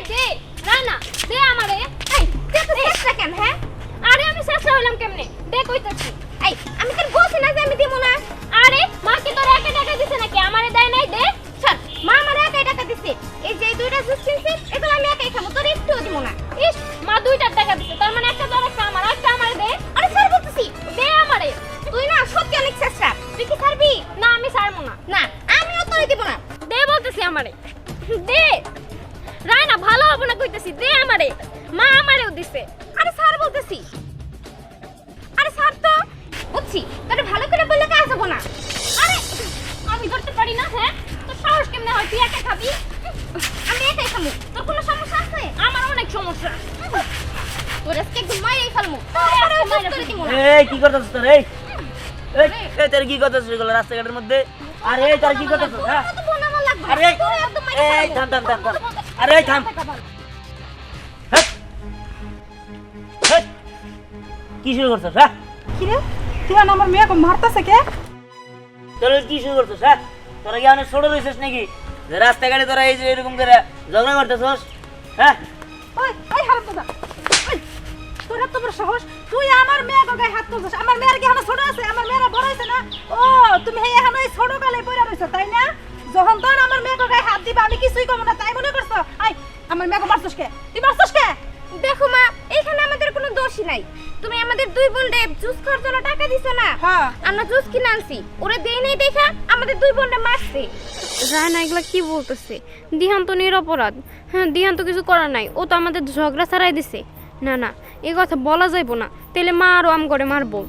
দে রানা দে আমারে এই দে তো চেষ্টা কেন হ্যাঁ আরে আমি চেষ্টা হইলাম কেমনে দে কইতাছি এই আমি তোর বলছি না যে আমি দিমু না আরে মা কি তোর একা টাকা দিছে নাকি আমারে দেয় নাই দে চল মা আমারে একা টাকা দিছে এই যে দুইটা জুস কিনছে এগুলো আমি একাই খাবো তোর একটুও দিমু না ইস মা দুইটা টাকা দিছে তার মানে একটা তোর একটা আমার একটা আমারে দে আরে স্যার বলতেছি দে আমারে তুই না সত্যি অনেক চেষ্টা তুই কি ছাড়বি না আমি ছাড়বো না না আমিও তোরে দিব না দে বলতেছি আমারে দে রানা ভালো হবে না কইতেছি দে আমারে মা আমারেও দিছে আরে স্যার বলতেছি আরে স্যার তো বুঝছি তোরে ভালো করে বললে কাজ হবে না আরে আমি ধরতে পারি না হ্যাঁ তোর সাহস কেমনে হয় তুই একা খাবি আমি একাই খাবো তোর কোনো সমস্যা আছে আমার অনেক সমস্যা তোর আজকে একদম মাইরেই ফেলমু এই কি করতেছিস তোর এই এই তোর কি করতেছিস এগুলো রাস্তাঘাটের মধ্যে আরে এই তোর কি করতেছিস হ্যাঁ আরে এই থাম থাম থাম থাম আরে এই থাম হেট, হেট। কি শুরু করছিস হ্যাঁ কি রে তুই আমার মেয়েকে মারতাছে কে তোর কি শুরু করছিস হ্যাঁ তোরা কি অনেক ছোট রয়েছিস নাকি যে রাস্তাঘাটে তোরা এই যে এরকম করে ঝগড়া করতেছিস হ্যাঁ ওই ওই হারামজাদা ওই তোর এত বড় সাহস তুই আমার মেয়েকে গায়ে হাত তুলছিস আমার মেয়ের কি এখনো ছোট আছে আমার মেয়েরা বড় হইছে না ও তুমি এই এখনো এই ছোট কালে পড়ে রইছো তাই না যখন তখন আমার মেয়েকে গায়ে হাত দিবা আমি কিছুই কম না তাই মনে করছো আই আমার মেয়েকে মারছস কে তুই মারছস কে দেখো মা এখানে আমাদের কোনো দোষই নাই তুমি আমাদের দুই বোনরে জুস খাওয়ার জন্য টাকা দিছো না হ্যাঁ আমরা জুস কিনে আনছি ওরে দেই নাই দেখা আমাদের দুই বোনরে মারছে রায়না এগুলা কি বলতেছে দিহান তো নিরপরাধ হ্যাঁ দিহান তো কিছু করার নাই ও তো আমাদের ঝগড়া ছাড়াই দিছে না না এই কথা বলা যাইবো না তাহলে মা আরো আম করে মারবো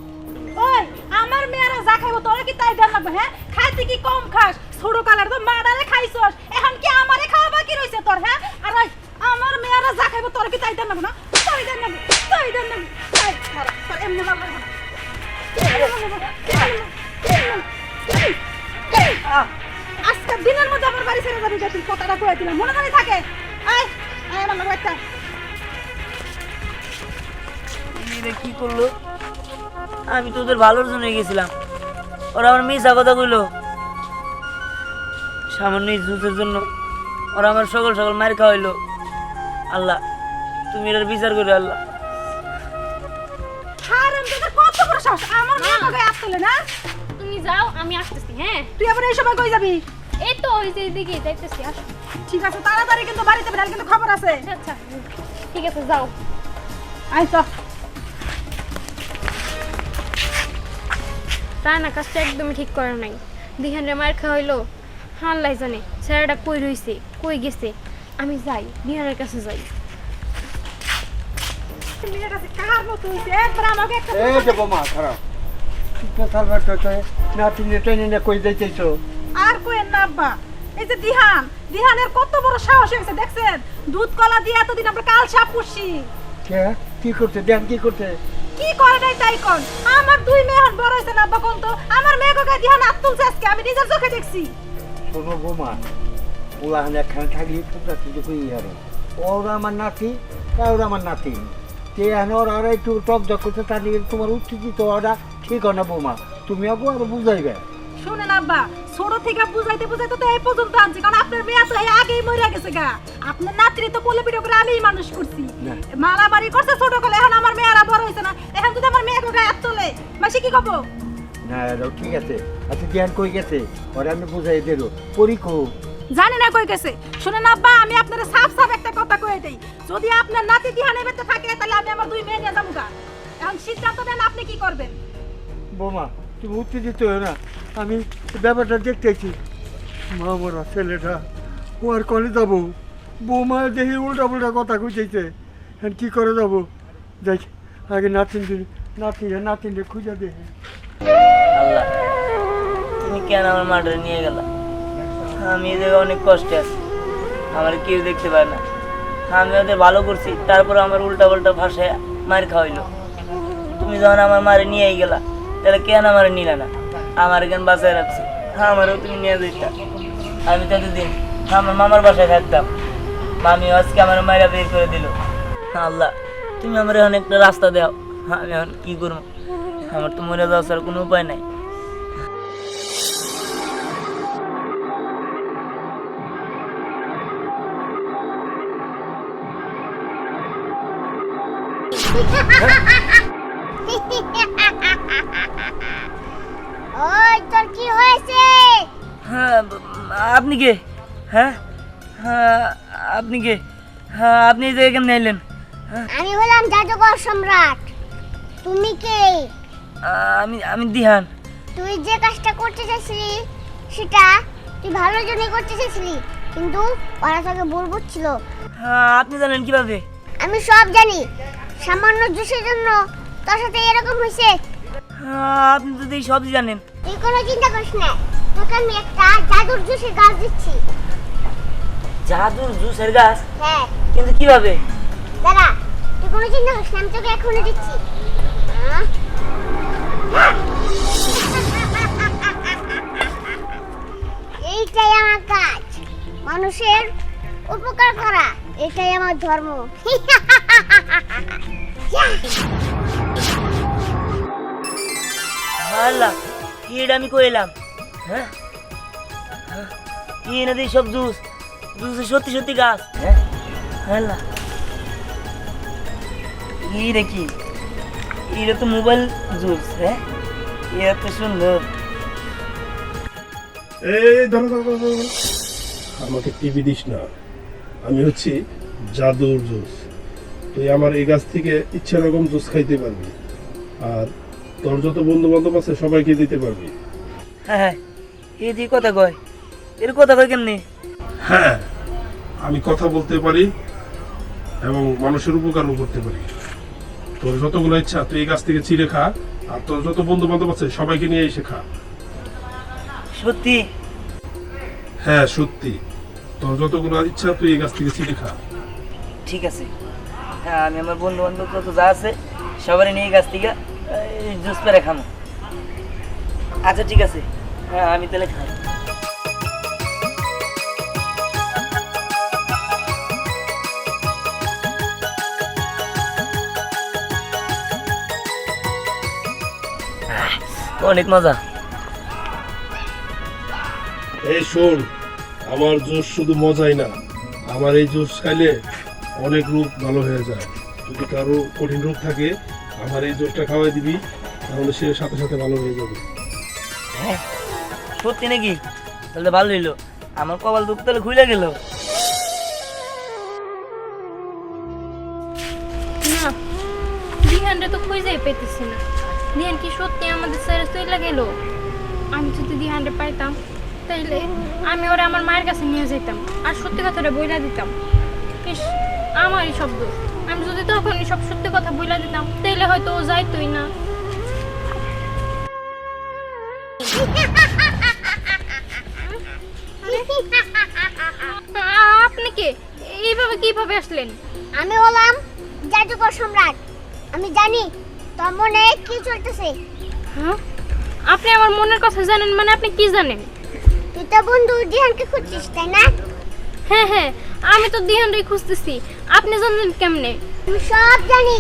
ওই আমার মেয়েরা যা খাইবো তোরা কি তাই দেন লাগবে হ্যাঁ খাইতে কি কম খাস ছোট কালার তো মারারে খাইছস এখন কি আমারে খাওয়া বাকি রইছে তোর হ্যাঁ আর ওই আমার মেয়েরা যা খাইবো তোরা কি তাই দেন লাগবে না তাই দেন লাগবে তাই দেন লাগবে তাই খারাপ তোর এমনি লাগবে না আজকে দিনের মধ্যে আমার বাড়ি ছেড়ে যাবি তুই কথাটা কয়ে দিলাম মনে মনে থাকে আয় আয় আমার লাগবে একটা কি করলো আমি তো ওদের ভালোর জন্য গেছিলাম ওরা আমার মিশা কথা কইলো সামান্য জুসের জন্য ওরা আমার সকল সকল মার খাওয়াইলো আল্লাহ তুমি এর বিচার করো আল্লাহ হারামজাদা কত বড় সাহস আমার মেয়েকে গায়ে হাত তোলে না তুমি যাও আমি আসতেছি হ্যাঁ তুই আবার এই সময় কই যাবি এই তো ওই যে এদিকে যাইতেছি আসো ঠিক আছে তাড়াতাড়ি কিন্তু বাড়িতে বেরাল কিন্তু খবর আছে আচ্ছা ঠিক আছে যাও আয় চল রায়না কাজটা একদমই ঠিক করে নাই দিহান রে মার খাওয়াইলো আল্লাহ জানে ছেলেটা কই রইছে কই গেছে আমি যাই দিহানের কাছে যাই মেয়ের কাছে কার মতো হইছে একবার আমাকে একটা এই যে বোমা খারাপ সালবার তো নাতিনে ট্রেনে কই যাইতেছো আর কোয়েন না আব্বা এই যে দিহানের কত বড় সাহস হয়েছে দেখছেন দুধ কলা দিয়ে এতদিন আমরা কাল সাপ পুষছি কে কি করতে দেন কি করতে কি করে নাই তাই কোন আমার দুই মেয়ে হন বড় হইছে না আব্বা কোন তো আমার মেয়েকে গায়ে দিহান হাত তুলছে আজকে আমি নিজের চোখে দেখছি শোনো বোমা ওলা একখানে থাকলে তোমরা কিছু কই আরে ওরা আমার নাতি ওরা আমার নাতি কে আনোর আর একটু টক জক করতে তার নিয়ে তোমার উত্তেজিত ওরা ঠিক হয় না বোমা তুমি আবু আর বুঝাইবে শুনেন আব্বা ছোট থেকে বুঝাইতে বুঝাইতে তো এই পর্যন্ত আনছি কারণ আপনার মেয়ে তো এই আগেই মরে গেছে গা আপনার নাতরি তো কোলে পিঠে করে আমিই মানুষ করছি মারামারি করছে ছোট কালে এখন আমার মেয়েরা বড় হয়েছে না এখন যদি আমার মেয়েকে গায়ে হাত তোলে মাসি কি কব না ঠিক আছে আচ্ছা জ্ঞান কই গেছে ওরা আমি বুঝাই দেব পরীক্ষা জানি না কই গেছে শুনেন আব্বা আমি আপনার সাফ সাফ একটা কথা কয়ে দেই যদি আপনার নাতি দিহানে বেঁচে থাকে তাহলে আমি আমার দুই মেয়ে নিয়ে যাবো গা এখন সিদ্ধান্ত নেন আপনি কি করবেন বোমা তুমি উত্তেজিত হয়ে না আমি ব্যাপারটা দেখতেছি মা মরা ছেলেটা ও আর কলে যাবো বৌমা দেখি উল্টা পুল্টা কথা খুঁজেছে এখন কী করে যাবো দেখ আগে নাতিনকে খুঁজে দেখি আল্লাহ তুমি কেন আমার মাঠে নিয়ে গেলা আমি এই জায়গায় অনেক কষ্টে আছি আমার কেউ দেখতে পায় না আমি ওদের ভালো করছি তারপর আমার উল্টা পাল্টা ভাষায় মার খাওয়াইলো তুমি যখন আমার মারে নিয়েই গেলা তাহলে কেন আমার নিলে না আমার এখানে বাসায় রাখছি আমারও তুমি নিয়ে যেতা আমি তো এতদিন আমার মামার বাসায় থাকতাম মামি আজকে আমার মায়েরা বের করে দিল আল্লাহ তুমি আমার এখন একটা রাস্তা দাও আমি এখন কী করবো আমার তো মরে যাওয়ার ছাড়া কোনো উপায় নাই ওই তোর কি হয়েছে? হ্যাঁ আপনি কে? হ্যাঁ হ্যাঁ আপনি কে? হ্যাঁ আপনি এই জায়গায় কেমন এলেন? আমি হলাম জাদুকর সম্রাট। তুমি কে? আমি আমি দিহান। তুই যে কাজটা করতে চাইছিলি সেটা তুই ভালোর জন্যই করতে চাইছিলি, কিন্তু ওরা তোকে ভুল বুঝছিল। হ্যাঁ আপনি জানেন কিভাবে? আমি সব জানি। সামান্য জুসের জন্য তোর সাথে এরকম হয়েছে। হ্যাঁ আপনি তো এই সবই জানেন। তুই কোনো চিন্তা করিস না, তোকে আমি একটা জাদুর জুসের গাছ দিচ্ছি। জাদুর জুসের গাছ? হ্যাঁ। কিন্তু কিভাবে? দাঁড়া, তুই কোনো চিন্তা করিস না, আমি তোকে এখনই দিচ্ছি। এইটাই আমার কাজ, মানুষের উপকার করা। এটাই আমার ধর্ম। আল্লাহ এটা আমি কইলাম। হ্যাঁ এই না দিয়ে সব জুস জুসে সত্যি সত্যি গাছ। হ্যাঁ আল্লাহ এইটা কি? এটা তো মোবাইল জুস। হ্যাঁ এটা তো সুন্দর। এই ধরো ধরো ধরো, ধরো। আমাকে টিভি দিস না, আমি হচ্ছি জাদুর জুস। তুই আমার এই গাছ থেকে ইচ্ছা রকম জুস খাইতে পারবি, আর তোর যত বন্ধু বান্ধব আছে সবাইকে দিতে পারবি। হ্যাঁ হ্যাঁ এই দিয়ে কথা কয়, এর কথা কয় কেমনি? হ্যাঁ, আমি কথা বলতে পারি এবং মানুষের উপকারও করতে পারি। তোর যতগুলো ইচ্ছা তুই এই গাছ থেকে ছিঁড়ে খা, আর তোর যত বন্ধু বান্ধব আছে সবাইকে নিয়ে এসে খা। সত্যি? হ্যাঁ সত্যি, তোর যতগুলো ইচ্ছা তুই এই গাছ থেকে ছিঁড়ে খা। ঠিক আছে। হ্যাঁ আমি আমার বন্ধু বান্ধব যত যা আছে সবারই নিয়ে গাছ থেকে জুস পেরে খামো। আচ্ছা ঠিক আছে, হ্যাঁ আমি তাহলে খাই। অনেক মজা। এই শোন, আমার জুস শুধু মজাই না, আমার এই জুস খাইলে অনেক রোগ ভালো হয়ে যায়। যদি কারো কঠিন রোগ থাকে আমার এই জুসটা খাওয়াই দিবি, তাহলে সে সাথে সাথে ভালো হয়ে যাবে। হ্যাঁ সত্যি নাকি? তাহলে ভালো হইলো, আমার কপাল দুঃখ তাহলে খুলে গেল। না, দিহানরে তো খুঁজেই পেতেছি না। দিহান কি সত্যি আমাদের স্যারে চলে গেল? আমি যদি দিহানরে পাইতাম তাইলে আমি ওরা আমার মায়ের কাছে নিয়ে যেতাম আর সত্যি কথাটা বইলা দিতাম। ইস, আমারই শব্দ। আমি যদি তখনই সব সত্যি কথা বইলা দিতাম তাইলে হয়তো ও যাইতোই না। আপনি কে? এইভাবে কিভাবে আসলেন? আমি হলাম জাদুকর সম্রাট। আমি জানি তোর মনে কি চলতেছে। হ্যাঁ, আপনি আমার মনের কথা জানেন? মানে আপনি কি জানেন? তুই তো বন্ধু দিহানকে খুঁজছিস, তাই না? হ্যাঁ হ্যাঁ, আমি তো দিহানরে খুঁজতেছি। আপনি জানেন কেমনে? আমি সব জানি।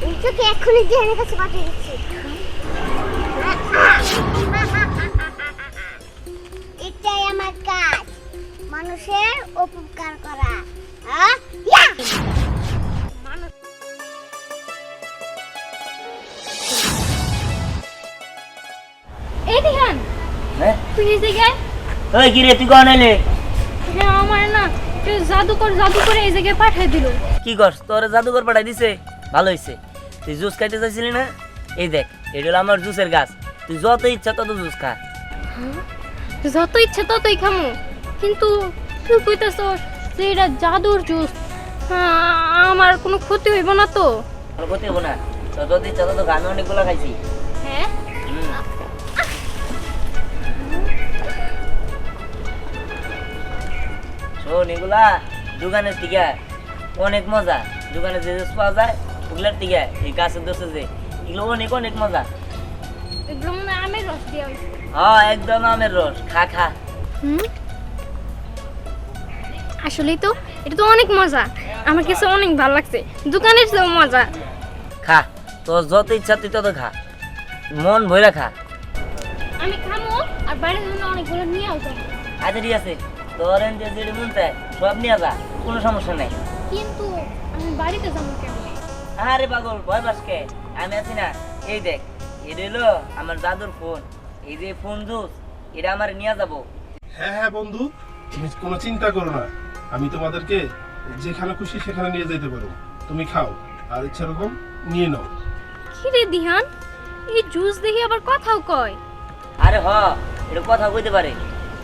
আমি তোকে এখনই দিহানের কাছে পাঠিয়ে দিচ্ছি। এটাই আমার কাজ, মানুষের উপকার করা। হ্যাঁ? ইয়া! এই দিহান, হ্যাঁ তুই এই জায়গায়? ওই কি রে, তুই কখন এলে? হ্যাঁ, আমার না কেউ জাদুকর এই জায়গায় পাঠিয়ে দিল। কি করস? তোর জাদুঘর পাঠাই দিছে? ভালো হয়েছে। তুই জুস খাইতে চাইছিলি না? এই দেখ, এটা হলো আমার জুসের গাছ। তুই যত ইচ্ছা তত জুস খা। যত ইচ্ছে ততই খামু, কিন্তু তুই কইতাছস যে এটা জাদুর জুস। আমার কোনো ক্ষতি হইব না তো? তোর ক্ষতি হবো না, তোর যত ইচ্ছা তত খা। আমি অনেকগুলো খাইছি। হ্যাঁ, শোন, এগুলা দোকানের থেকে অনেক মজা। দোকানে যে জুস পাওয়া যায় ওগুলার থেকে এই গাছের দোষে যে এগুলো অনেক অনেক মজা। এগুলো মনে হয় আমের রস দেওয়া হয়েছে। হ্যাঁ একদম আমের রস। খা খা। আসলেই তো এটা তো অনেক মজা। আমার কাছে অনেক ভালো লাগছে, দোকানের চেয়েও মজা। খা, তোর যত ইচ্ছা তুই তত খা, মন ভরে খা। আমি খামো আর বাইরের জন্য অনেকগুলো নিয়ে আসবো। আচ্ছা ঠিক আছে, তোর যে যেটা মন চায় সব নিয়ে যা, কোনো সমস্যা নেই। কিন্তু আমি বাড়িতে যাবো কেমনে? আরে পাগল ভয় পাসকে, আমি আছি না। এই দেখ, এটা হলো আমার দাদুর ফোন। এই যে ফোন জুস, এটা আমার নিয়ে যাবো। হ্যাঁ হ্যাঁ বন্ধু, তুমি কোনো চিন্তা করো না, আমি তোমাদেরকে যেখানে খুশি সেখানে নিয়ে যেতে পারো। তুমি খাও আর ইচ্ছা রকম নিয়ে নাও। কি রে দিহান, এই জুস দেখে আবার কথাও কয়। আরে হ, এটা কথা কইতে পারে।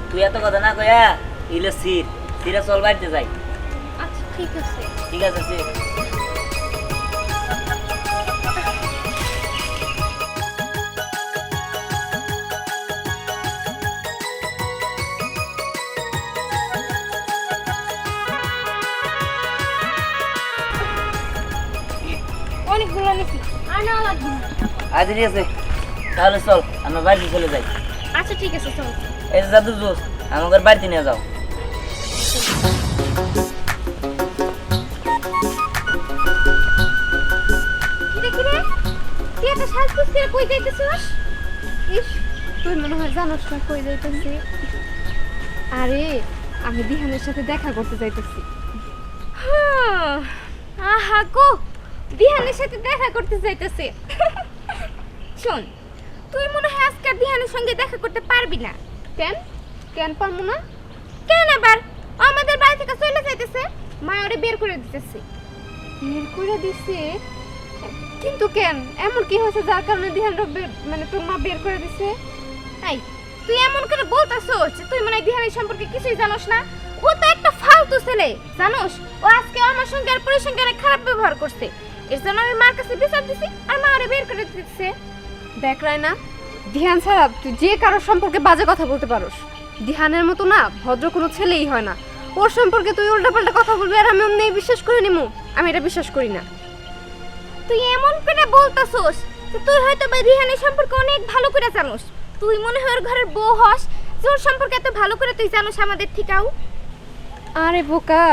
তুই এত কথা না কয়া ইলে সিরা চল বাড়িতে যাই। আচ্ছা ঠিক আছে। ঠিক আছে সির। অনেকগুলো নিছি, আর না লাগবে না। আচ্ছা ঠিক আছে, তাহলে চল আমরা বাড়িতে চলে যাই। আচ্ছা ঠিক আছে চল। এই যে দাদুর জুস, আমাকে বাড়িতে নিয়ে যাও। কিরে কিরে, তুই এত সাজগোজ করে কই যাইতেছিস? ইস, তুই মনে হয় জানোস না কই যাইতেছি। আরে আমি দিহানের সাথে দেখা করতে যাইতেছি। আহা গো, দিহানের সাথে দেখা করতে যাইতেছে। শোন, তুই মনে হয় আজকে আর দিহানের সঙ্গে দেখা করতে পারবি না। কেন কেন পারবো না? কেন আবার? আমাদের বাড়ি থেকে চলে যাইতেছে, মা ওরে বের করে দিতেছে। বের করে দিছে? কিন্তু কেন, এমন কি হয়েছে যার কারণে দিহান মানে তোর মা বের করে দিছে? এই তুই এমন করে বলতাছস যে তুই মনে হয় দিহানের সম্পর্কে কিছুই জানোস না। ও তো একটা ফালতু ছেলে, জানোস? ও আজকে আমার সঙ্গে আর পরের সঙ্গে অনেক খারাপ ব্যবহার করছে। এর জন্য আমি মার কাছে বিচার দিছি আর মা ওরে বের করে দিচ্ছে। দেখ রায়না, ধ্যান ছাড়া তুই যে কারোর সম্পর্কে বাজে কথা বলতে পারোস। ধ্যানের মতো না ভদ্র কোনো ছেলেই হয় না। ওর সম্পর্কে তুই উল্টাপাল্টা কথা বলবি আর আমি অমনি বিশ্বাস করে নিমু? আমি এটা বিশ্বাস করি না। তুই এমন করে বলতাছস যে তুই হয়তো বা রিহানের সম্পর্কে অনেক ভালো করে জানোস। তুই মনে হয় ওর ঘরের বউ হস, যে ওর সম্পর্কে এত ভালো করে তুই জানোস আমাদের থেকেও। আরে বোকা,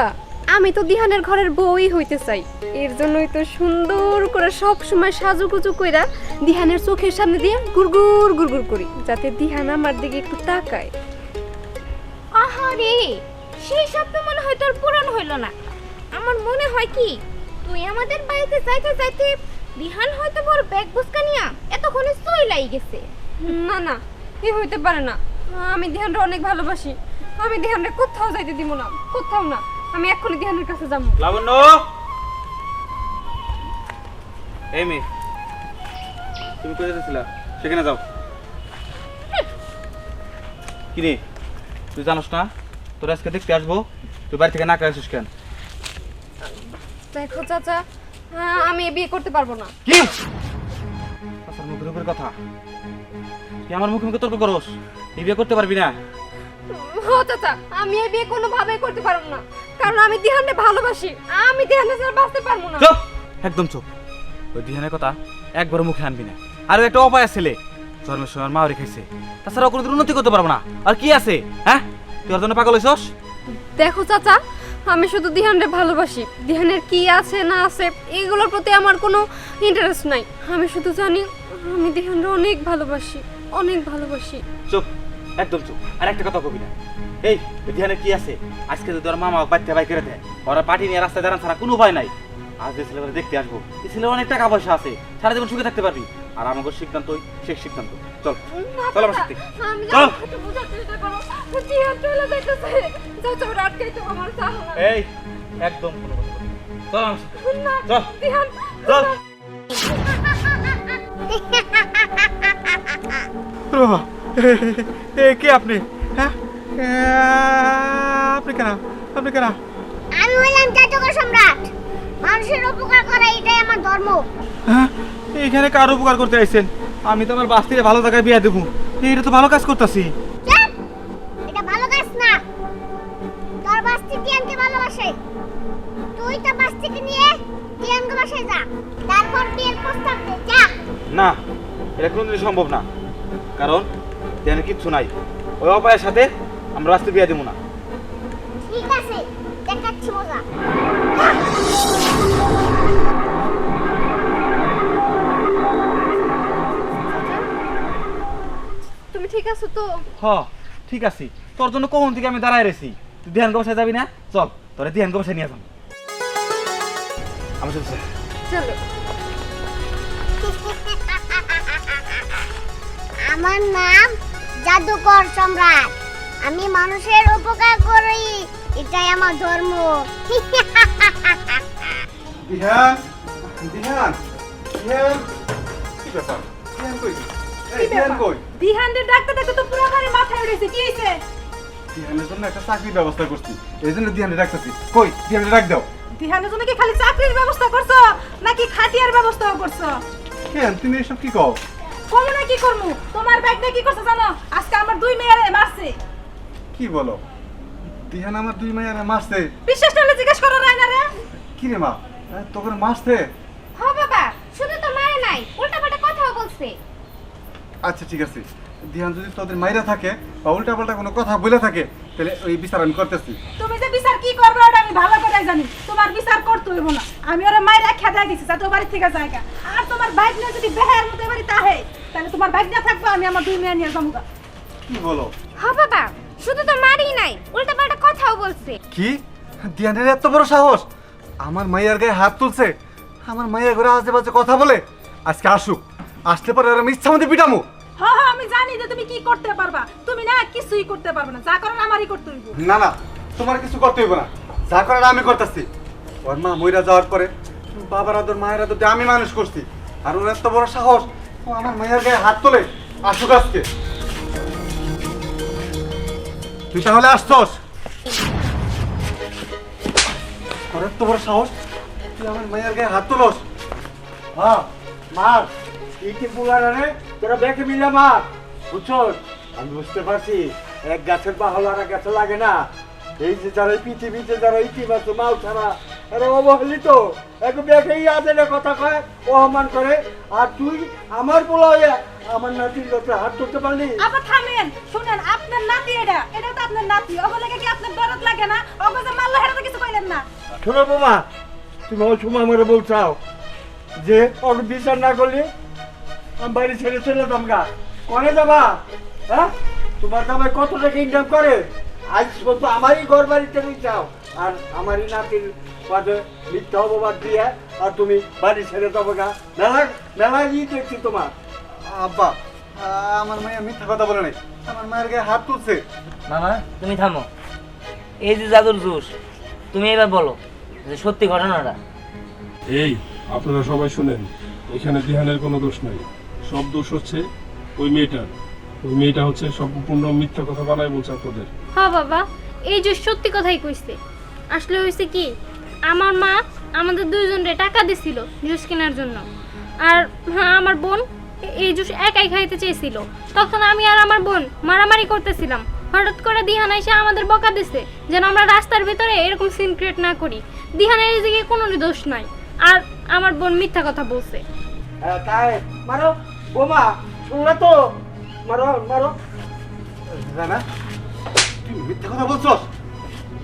আমি তো দিহানের ঘরের বউই হইতে চাই। এর জন্যই তো সুন্দর করে সব সময় সাজুগুজু কইরা দিহানের চোখের সামনে দিয়ে গুড়গুড় গুড়গুড় করি, যাতে দিহান আমার দিকে একটু তাকায়। আহারে, সেই স্বপ্ন মনে হয় তোর পূরণ হইল না। আমার মনে হয় কি তুই আমাদের বাড়িতে যাইতে যাইতে রিহান হয়তো বড় ব্যাগ বুসকা নিয়া এতক্ষণে চইলাই গেছে। না না, এ হইতে পারে না। আমি দিহানরে অনেক ভালোবাসি। আমি দিহানরে কোথাও যাইতে দিব না, কোথাও না। আমি এক্ষুনি দিহানের কাছে যাবো। লাবণ্য, এই মেয়ে, তুমি কোথায় যাচ্ছিলা? সেখানে যাও। কি রে, তুই জানোস না তোর আজকে দেখতে আসবো? তুই বাড়ি থেকে না করে আসিস কেন? দেখো চাচা, আমি এ বিয়ে করতে পারবো না। কি আচ্ছা, মুখের উপর কথা তুই আমার মুখে মুখে তর্ক করস? এই বিয়ে করতে পারবি না? ও চাচা, আমি এই বিয়ে কোনোভাবেই করতে পারবো না, কারণ আমি দিহানকে ভালোবাসি। আমি দিহানের ছাড়া বাঁচতে পারবো না। চুপ, একদম চুপ। ওই দিহানের কথা একবার মুখে আনবি না। আর ও একটা অপায় ছেলে, জন্মের সময় মা রেখেছে, তাছাড়া ও কোনোদিন উন্নতি করতে পারবো না। আর কি আছে? হ্যাঁ, তুই ওর জন্য পাগল হইছস? দেখো চাচা, আমি শুধু দিহানকে ভালোবাসি। দিহানের কি আছে না আছে এগুলোর প্রতি আমার কোনো ইন্টারেস্ট নাই। আমি শুধু জানি আমি দিহানকে অনেক ভালোবাসি, অনেক ভালোবাসি। চুপ, একদম চুপ। আর একটা কথা কবি না। এই ধ্যানের কি আছে? আজকে যদি ওর মামা বাচ্চা বাই করে দেয়, ওরা পার্টি নিয়ে রাস্তায় দাঁড়ান ছাড়া কোনো উপায় নাই। আজ যে ছেলেগুলো দেখতে আসবো, এই ছেলে অনেক টাকা পয়সা আছে, সারা জীবন সুখে থাকতে পারবি। আর আমাকে সিদ্ধান্ত শেষ সিদ্ধান্ত। চল চল আমার সাথে, আমি চল। একটু বোঝার চেষ্টা করো। দিহান চলে যাইতেছে, চাচা ওরা আটকাইতে আমার চাহ না। এই একদম কোনো কথা বলবি না। চল আমার সাথে, না, চল দিহান চল। বাবা, কে আপনি? হ্যাঁ, আপনি কেন? আপনি কেন? আমি হইলাম জাদুকর সম্রাট। মানুষের উপকার করা এটাই আমার ধর্ম। হ্যাঁ, এখানে কার উপকার করতে আইছেন? আমি তো আমার বাস্তিরে ভালো জায়গায় বিয়ে দেবো। এটা তো ভালো কাজ করতেছি। চুপ! এটা ভালো কাজ না। তোর বাস্তি টিয়ানকে ভালোবাসে। তুই তো বাস্তিকে নিয়ে টিয়ানকে বাসায় যা। তারপর বিয়ের প্রস্তাব দে, যা। না, এটা কোনোদিনই সম্ভব না, কারণ ধ্যানের কিচ্ছু নাই। ওই অপায়ের সাথে আমরা রাস্তায় বিয়ে দেবো না। ঠিক আছে, দেখাচ্ছি মজা। তুমি ঠিক আছো তো? হ, ঠিক আছে। তোর জন্য কখন থেকে আমি দাঁড়ায় রেছি। তুই ধ্যান গোসায় যাবি না? চল, তোরা ধ্যান গোসায় নিয়ে যাবো। আমার সাথে চল। চলো। আমার নাম জাদুকর সম্রাট। আমি মানুষের উপকার করি, এটাই আমার ধর্ম। দিহান দিহান দিহান কি ব্যাপার দিহান কই এই দিহান কই দিহানদের ডাকতে ডাকতে তো পুরো ঘরে মাথায় উঠেছে, কি হয়েছে? দিহানের জন্য একটা চাকরির ব্যবস্থা করছি, এই জন্য দিহানের ডাকতেছি। কই দিহানের ডাক দাও। দিহানের জন্য কি খালি চাকরির ব্যবস্থা করছো নাকি খাটিয়ার ব্যবস্থাও করছো? কেন তুমি এসব কি কও? কমু না কি করমু? তোমার ব্যাগটা কি করছে জানো? আজকে আমার 2 মেয়েরে মারছে। কি বলো? দিহান আমার 2 মেয়েরে মারছে? বিশ্বাস না হলে জিজ্ঞেস করো রাইনা রে। কি রে মা, তোকে মারছে? হ বাবা, শুধু তো মারে নাই, উল্টাপাল্টা কথাও বলছে। আচ্ছা ঠিক আছে, দিহান যদি তোদের মাইরা থাকে বা উল্টাপাল্টা কোনো কথা বলে থাকে তাহলে ওই বিচার আমি করতেছি। তুমি যে বিচার কি করবে ওটা আমি ভালো করে জানি। তোমার বিচার করতে হইব না। আমি ওরে মাইরা খেদা দিছি যাতে ও বাড়ি থেকে জায়গা। আর তোমার বাইক নিয়ে যদি বেহার মতো বাড়ি তাহে তাহলে তোমার বাইক না থাকবে, আমি আমার 2 মেয়ে নিয়ে যাবো। কি বলো? হ বাবা, শুধু তো মারি নাই, উল্টাপাল্টা কথাও বলছে। কি দিহানের এত বড় সাহস? আমার মাইয়ার গায়ে হাত তুলছে, আমার মাইয়া ঘরে আজে বাজে কথা বলে। আজকে আসুক, আসলে পরে ওর আমি ইচ্ছা মতো পিটামো। হ্যাঁ হ্যাঁ, আমি জানি যে তুমি কি করতে পারবা। তুমি না কিছুই করতে পারবে না, যা করার আমারই করতে হইব। না না, তোমার কিছু করতে হইব না, যা করার আমি করতেছি। ওর মা মইরা যাওয়ার পরে বাবার আদর মায়ের আদর দিয়ে আমি মানুষ করছি, আর ওর এত বড় সাহস ও আমার মায়ের গায়ে হাত তোলে। আসুক আজকে। তুই তাহলে আসছস? ওর এত বড় সাহস, তুই আমার মায়ের গায়ে হাত তোলস? হ্যাঁ মার, ইটি পুলারা রে তোরা দেখে মিলে মার, বুঝছস? আমি বুঝতে পারছি এক গাছের বাহল আর এক গাছে লাগে না। এই যে যারা এই পৃথিবীতে যারা ইতিবাচক মাল ছাড়া এরা অবহেলিত, এক দেখেই আজে কথা কয়, অপমান করে। আর তুই আমার পোলা হয়ে আমার নাতির লোকে হাত তুলতে পারলি? আবার থামেন, শুনেন, আপনার নাতি এটা, এটা তো আপনার নাতি। ওগুলো কি আপনার দরদ লাগে না? ওগুলো যে মারলো হেরা তো কিছু কইলেন না। শোনো বোমা, তুমি ওই সময় আমার বলছাও যে ওর বিচার না করলে আমি বাড়ি ছেড়ে চলে যাম গা। কনে যাবা? হ্যাঁ, তোমার জামাই কত টাকা ইনকাম করে? আজ বলতো আমারই ঘর বাড়িতে চাও, আর আমারই নাতির পাশে মিথ্যা অপবাদ দিয়ে আর তুমি বাড়ি ছেড়ে যাবো গা। মেলা মেলা ই দেখছি তোমার। আব্বা, আমার মাইয়া মিথ্যা কথা বলে নাই, আমার মায়ের গায়ে হাত তুলছে। মামা তুমি থামো। এই যে জাদুর জোশ, তুমি এবার বলো যে সত্যি ঘটনাটা। এই আপনারা সবাই শুনেন, এখানে দিহানের কোনো দোষ নাই, সব দোষ হচ্ছে ওই মেয়েটার। ওই মেয়েটা হচ্ছে সম্পূর্ণ মিথ্যা কথা বানায় বলছে আপনাদের। হ্যাঁ বাবা, এই যে সত্যি কথাই কইছে। আসলে হয়েছে কি, আমার মা আমাদের 2 জনরে টাকা দিছিল জুস কেনার জন্য। আর হ্যাঁ, আমার বোন এই জুস একাই খাইতে চেয়েছিল। তখন আমি আর আমার বোন মারামারি করতেছিলাম। হঠাৎ করে দিহান এসে আমাদের বকা দিছে যেন আমরা রাস্তার ভিতরে এরকম সিন ক্রিয়েট না করি। দিহানের এই দিকে কোনো দোষ নাই, আর আমার বোন মিথ্যা কথা বলছে। তাই মারো বোমা, শুনলে তো? মারো মারো। জানা, তুই মিথ্যা কথা বলছস?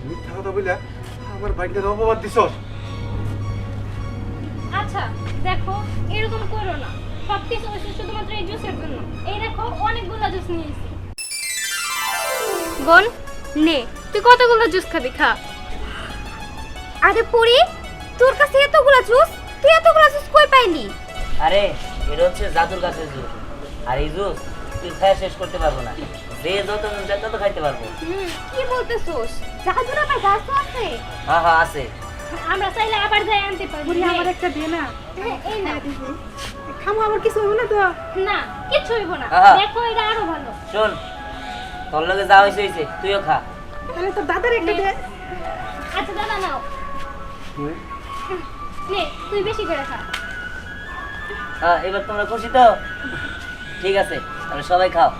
মিথ্যা কথা বলে আমার বাইকটার অপবাদ দিছস। আচ্ছা দেখো, এরকম করো না। সবকিছু হচ্ছে শুধুমাত্র এই জুসের জন্য। এই দেখো, অনেকগুলো জুস নিয়েছি। বোন নে, তুই কতগুলো জুস খাবি, খা। আরে পুরি, তোর কাছে এতগুলো জুস? তুই এতগুলো জুস কই পাইলি? আরে এটা হচ্ছে জাদুর গাছের জুস, আর এই জুস তুই খায় শেষ করতে পারবো না। যে যত মন চায় তত খাইতে পারবো। কি বলতেছস? জাদুর আবার গাছ তো আছে? হ্যাঁ হ্যাঁ আছে। আমরা চাইলে আবার যাই আনতে পারি। বুড়ি আমার একটা দে না। হ্যাঁ, এই না। খামো, আমার কিছু হবে না তো? না, কিচ্ছু হইব না। আহা। দেখো, এটা আরো ভালো। শোন, তোর লগে যা হয়েছে হয়েছে, তুইও খা। তাহলে তো দাদার একটা দে। আচ্ছা দাদা নাও। নে, তুই বেশি করে খা। হ্যাঁ, এবার তোমরা খুশি তো? ঠিক আছে, তাহলে সবাই খাও।